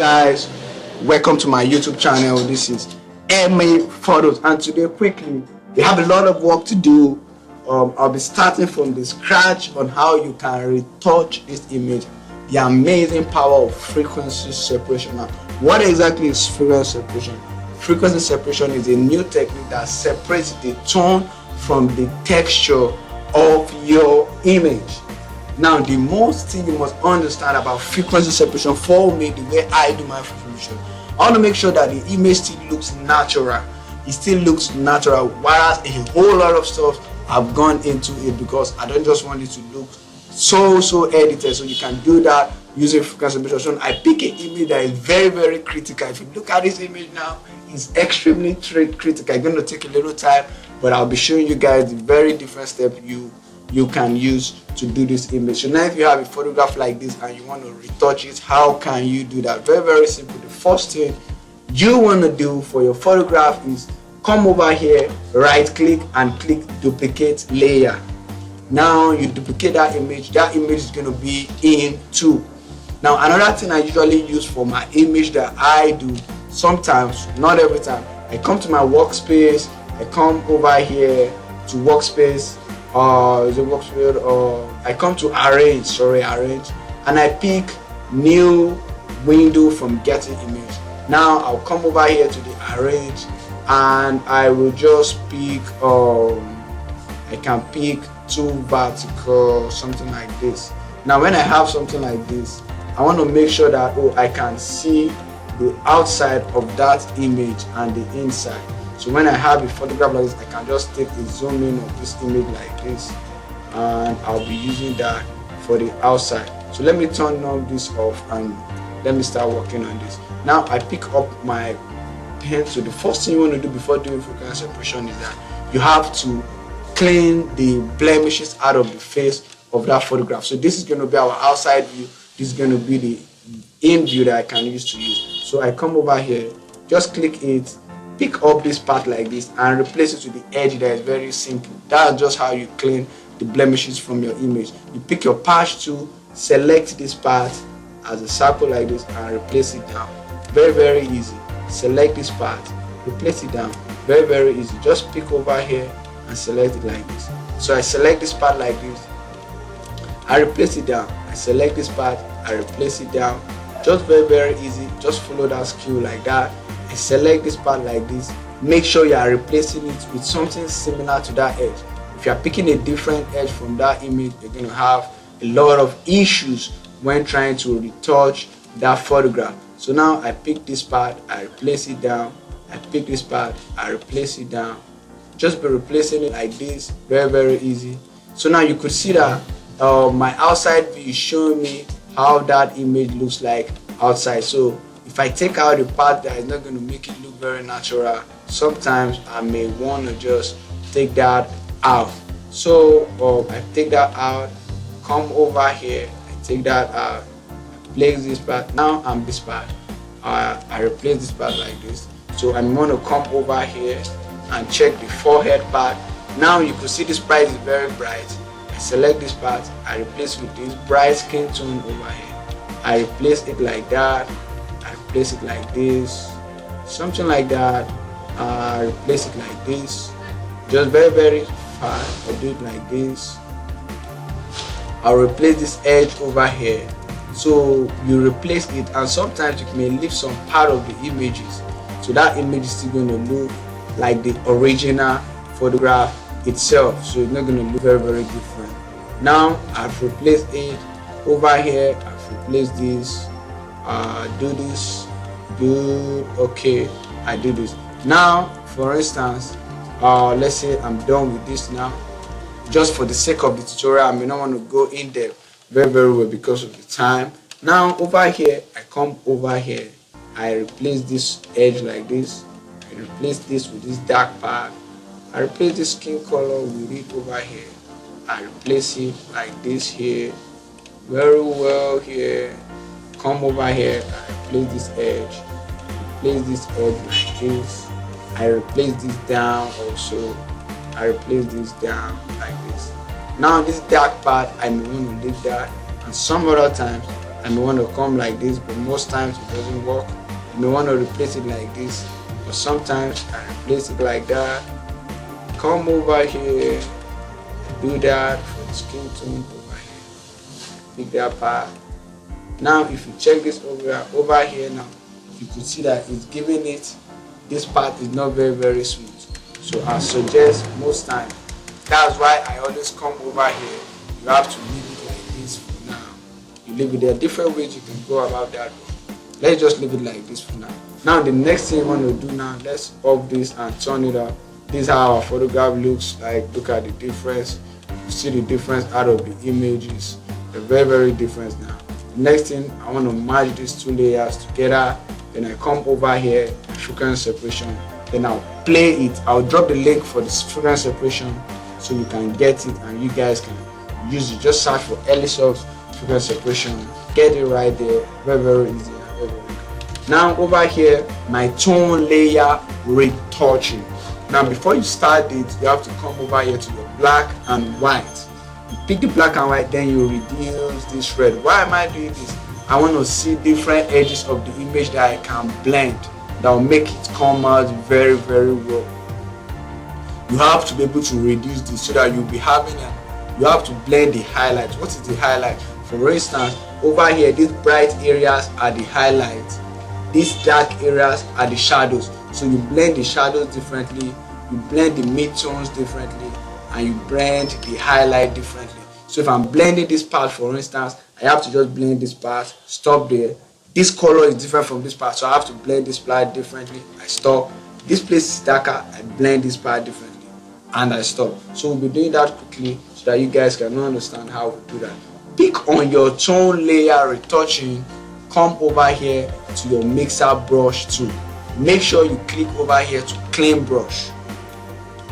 Guys, welcome to my YouTube channel. This is MA Photos, and today quickly we have a lot of work to do. I'll be starting from the scratch on how you can retouch this image, the amazing power of frequency separation. Now, what exactly is frequency separation? Frequency separation is a new technique that separates the tone from the texture of your image. Now, the most thing you must understand about frequency separation for me, the way I do my frequency, I want to make sure that the image still looks natural. It still looks natural, whereas a whole lot of stuff I've gone into it because I don't just want it to look so edited. So you can do that using frequency separation. I pick an image that is very critical. If you look at this image now, it's extremely critical. It's going to take a little time, but I'll be showing you guys the very different steps you can use to do this image. So now if you have a photograph like this and you want to retouch it, how can you do that? Very simple. The first thing you want to do for your photograph is come over here, right click and click duplicate layer. Now you duplicate that image is going to be in 2. Now another thing I usually use for my image that I do sometimes, not every time, I come to my workspace, I come over here to workspace, I come to arrange, and I pick new window from getting image. Now I'll come over here to the arrange and I will just pick I can pick 2 vertical, something like this. Now when I have something like this, I want to make sure that I can see the outside of that image and the inside. So when I have a photograph like this, I can just take a zoom in of this image like this, and I'll be using that for the outside. So let me turn on this off and let me start working on this. Now I pick up my pen. So the first thing you want to do before doing frequency separation is that you have to clean the blemishes out of the face of that photograph. So this is going to be our outside view. This is going to be the in view that I can use to use. So I come over here, just click it, pick up this part like this and replace it with the edge. That is very simple. That's just how you clean the blemishes from your image. You pick your patch tool, select this part as a circle like this and replace it down. Very easy. Select this part, replace it down. Very easy. Just pick over here and select it like this. So I select this part like this, I replace it down. I select this part, I replace it down. Just very easy. Just follow that skill like that. I select this part like this. Make sure you are replacing it with something similar to that edge. If you are picking a different edge from that image, you're going to have a lot of issues when trying to retouch that photograph. So now I pick this part, I replace it down. I pick this part, I replace it down. Just be replacing it like this. Very easy. So now you could see that my outside view is showing me how that image looks like outside. So if I take out the part that is not going to make it look very natural, sometimes I may want to just take that out. So I take that out, come over here, I take that out, place this part. Now I'm this part. I replace this part like this. So I'm going to come over here and check the forehead part. Now you can see this bright is very bright. I select this part, I replace with this bright skin tone over here. I replace it like that. I replace it like this, something like that. Replace it like this. Just very fast. I do it like this. I'll replace this edge over here. So you replace it, and sometimes you may leave some part of the images, so that image is still going to look like the original photograph itself. So it's not going to look very different. Now I've replaced it over here. I've replaced this. Do this. Good. Okay, I do this. Now for instance, let's say I'm done with this now. Just for the sake of the tutorial, I may not want to go in depth very well because of the time. Now over here, I come over here, I replace this edge like this. I replace this with this dark part. I replace this skin color with it over here. I replace it like this here. Very well here. Come over here, I replace this edge. Replace this edge like this. I replace this down also. I replace this down like this. Now this dark part, I may want to leave that, and some other times I may want to come like this, but most times it doesn't work. You may want to replace it like this, but sometimes I replace it like that. Come over here, do that for the skin tone over here. Pick that part. Now if you check this over here now, you could see that it's giving it, this part is not very smooth. So I suggest most times, that's why I always come over here. You have to leave it like this for now. You leave it there. Different ways you can go about that. Let's just leave it like this for now. Now the next thing you want to do now, let's off this and turn it up. This is how our photograph looks like. Look at the difference. You see the difference out of the images. They're very different now. The next thing, I want to merge these two layers together. Then I come over here, frequency separation. Then I'll play it. I'll drop the link for this frequency separation so you can get it and you guys can use it. Just search for Elisoft frequency separation. Get it right there. Very easy. Very good. Now over here, my tone layer retouching. Now before you start it, you have to come over here to your black and white. You pick the black and white, then you reduce this red. Why am I doing this? I want to see different edges of the image that I can blend, that will make it come out very well. You have to be able to reduce this so that you'll be having you have to blend the highlights. What is the highlight? For instance, over here, these bright areas are the highlights. These dark areas are the shadows. So you blend the shadows differently, you blend the midtones differently, and you blend the highlight differently. So if I'm blending this part, for instance, I have to just blend this part, stop there. This color is different from this part, so I have to blend this part differently. I stop. This place is darker, I blend this part differently, and I stop. So we'll be doing that quickly so that you guys can understand how we do that. Pick on your tone layer retouching, come over here to your mixer brush tool. Make sure you click over here to clean brush.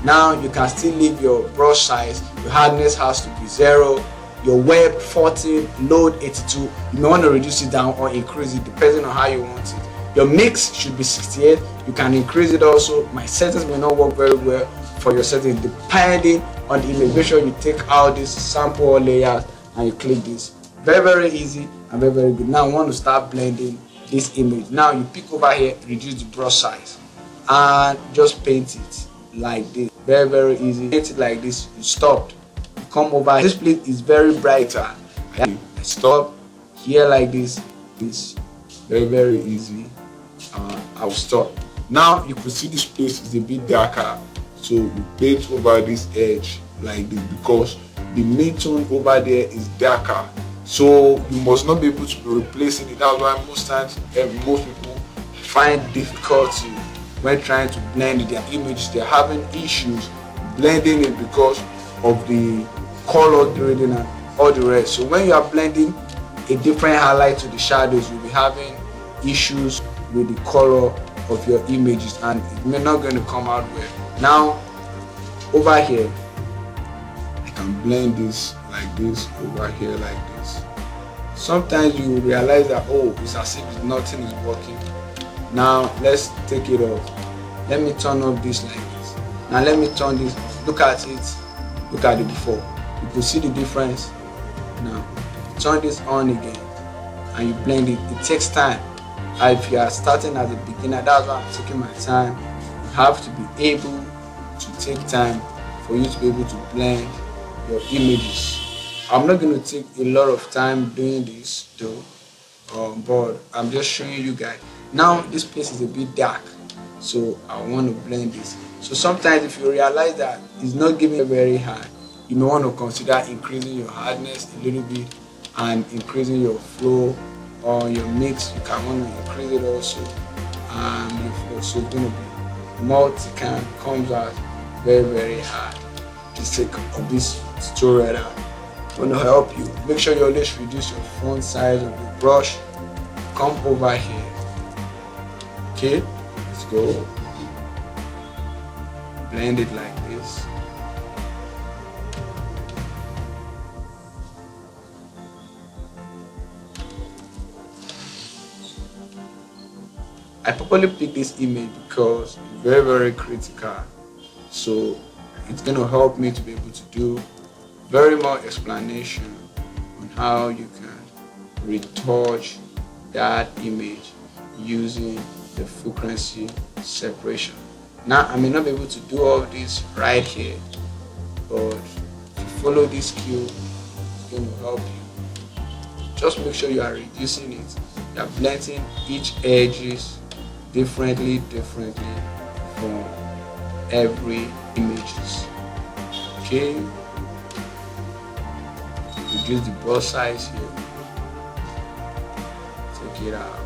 Now you can still leave your brush size. Your hardness has to be 0. Your web 14, load 82. You may want to reduce it down or increase it depending on how you want it. Your mix should be 68. You can increase it also. My settings may not work very well for your settings depending on the image. Make sure you take out this sample layers and you click this. Very easy and very good. Now I want to start blending this image. Now you pick over here, reduce the brush size and just paint it like this. Very easy. Paint it like this. You stopped. You come over. This place is very brighter. I stop here like this. This very easy. I'll stop. Now you can see this place is a bit darker, so you paint over this edge like this because the midtone over there is darker. So you must not be able to be replacing it. That's why most times most people find difficulty when trying to blend their images. They're having issues blending it because of the color grading and all the rest. So when you are blending a different highlight to the shadows, you'll be having issues with the color of your images and it may not going to come out well. Now over here, I can blend this like this, over here like this. Sometimes you will realize that, oh, it's as if nothing is working. Now let's take it off. Let me turn off this like this. Now let me turn this off. Look at it. Look at it before. You can see the difference. Now turn this on again and you blend it. It takes time. And if you are starting as a beginner, that's why I'm taking my time. You have to be able to take time for you to be able to blend your images. I'm not going to take a lot of time doing this though, but I'm just showing you guys. Now this place is a bit dark, so I want to blend this. So sometimes if you realize that it's not giving very high, you may want to consider increasing your hardness a little bit and increasing your flow or your mix. You can want to increase it also, and your flow. So it's going to be multi-cam, comes out very hard. Just take of this tutorial out. I want to help you. Make sure you always reduce your font size of the brush. Come over here. Okay, let's go. Blend it like this. I probably picked this image because it's very critical. So it's going to help me to be able to do very more explanation on how you can retouch that image using the frequency separation. Now I may not be able to do all this right here, but if you follow this cue, it's going to help you. Just make sure you are reducing it. You are blending each edges differently from every images. Okay, reduce the brush size here, take it out.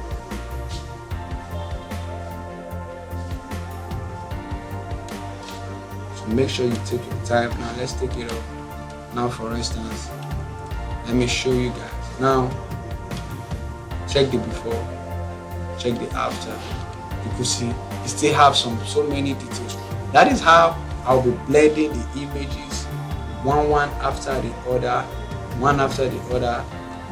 So make sure you take your time. Now let's take it off. Now for instance, let me show you guys. Now check the before, check the after. You can see it still have so many details. That is how I'll be blending the images one after the other,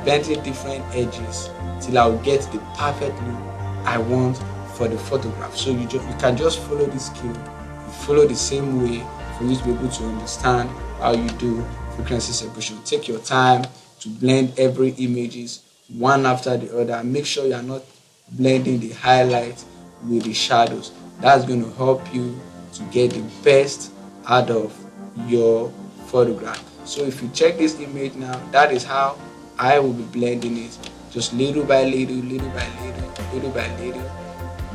blending different edges till I'll get the perfect look I want for the photograph. So you can just follow this cue, you follow the same way for you to be able to understand how you do frequency separation. Take your time to blend every images one after the other. Make sure you are not blending the highlight with the shadows. That's going to help you to get the best out of your photograph. So if you check this image now, that is how I will be blending it, just little by little. You'll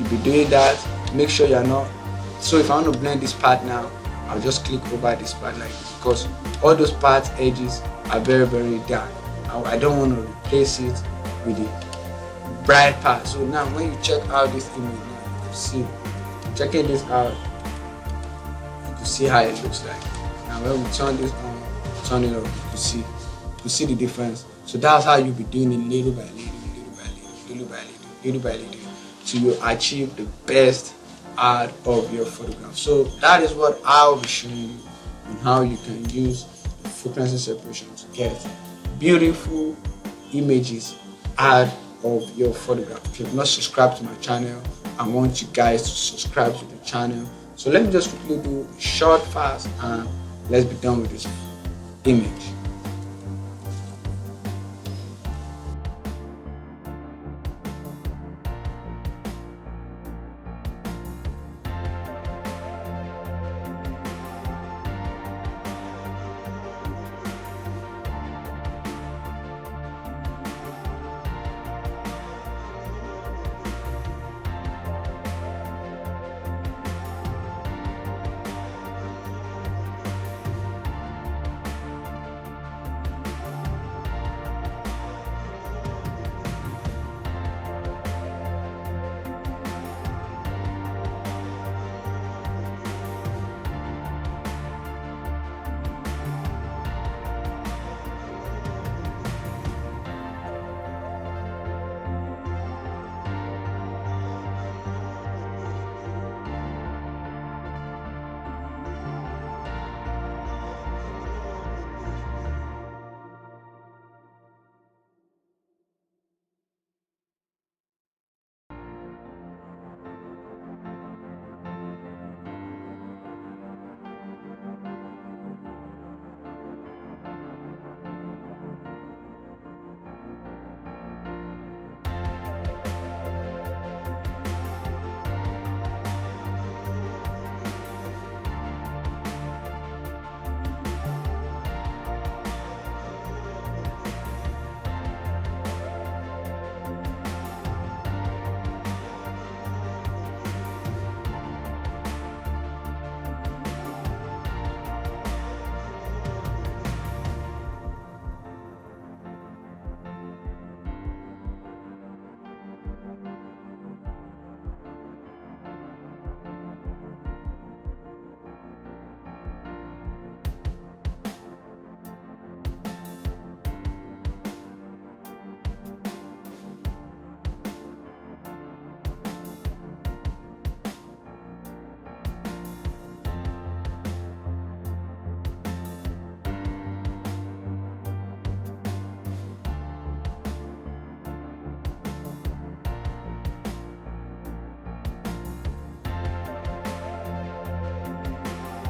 be doing that. Make sure you're not. So if I want to blend this part now, I'll just click over this part like this, because all those parts edges are very dark. I don't want to replace it with the bright part. So now when you check out this image now, you can see, checking this out, you can see how it looks like. Now when we turn this on, turn it off, you can see the difference. So that's how you'll be doing it little by little till you achieve the best out of your photograph. So that is what I'll be showing you on how you can use the frequency separation to get beautiful images out of your photograph. If you've not subscribed to my channel, I want you guys to subscribe to the channel. So let me just quickly do a short fast and let's be done with this image.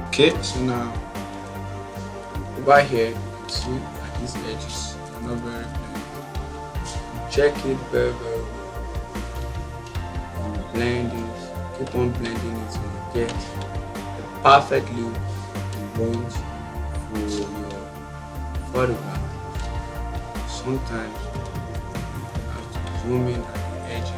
Okay, so now over here you can see that these edges are not very clear. check it very well. Blend it, keep on blending it till you get the perfect look you want for your photograph. Sometimes you have to zoom in at the edges.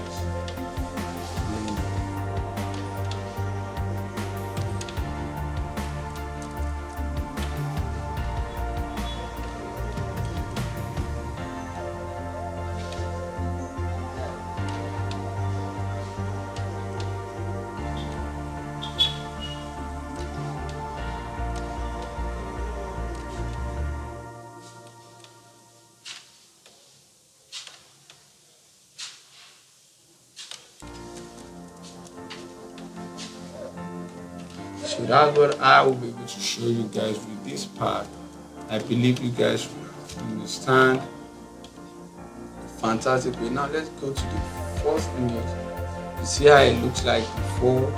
So that's what I will be able to show you guys with this part. I believe you guys will understand. Fantastic way. Now let's go to the first image. You see how it looks like before,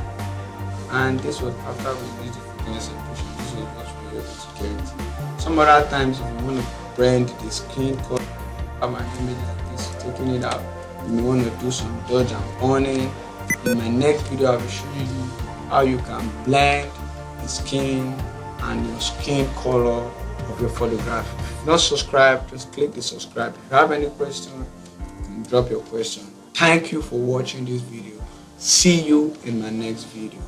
and this was after we did the frequency separation. This was what we were able to get. Some other times, if you want to blend the skin color, have an image like this, taking it out. You may want to do some dodge and burning. In my next video, I will show you how you can blend the skin and your skin color of your photograph. If you're not subscribed, just click the subscribe. If you have any question, you can drop your question. Thank you for watching this video. See you in my next video.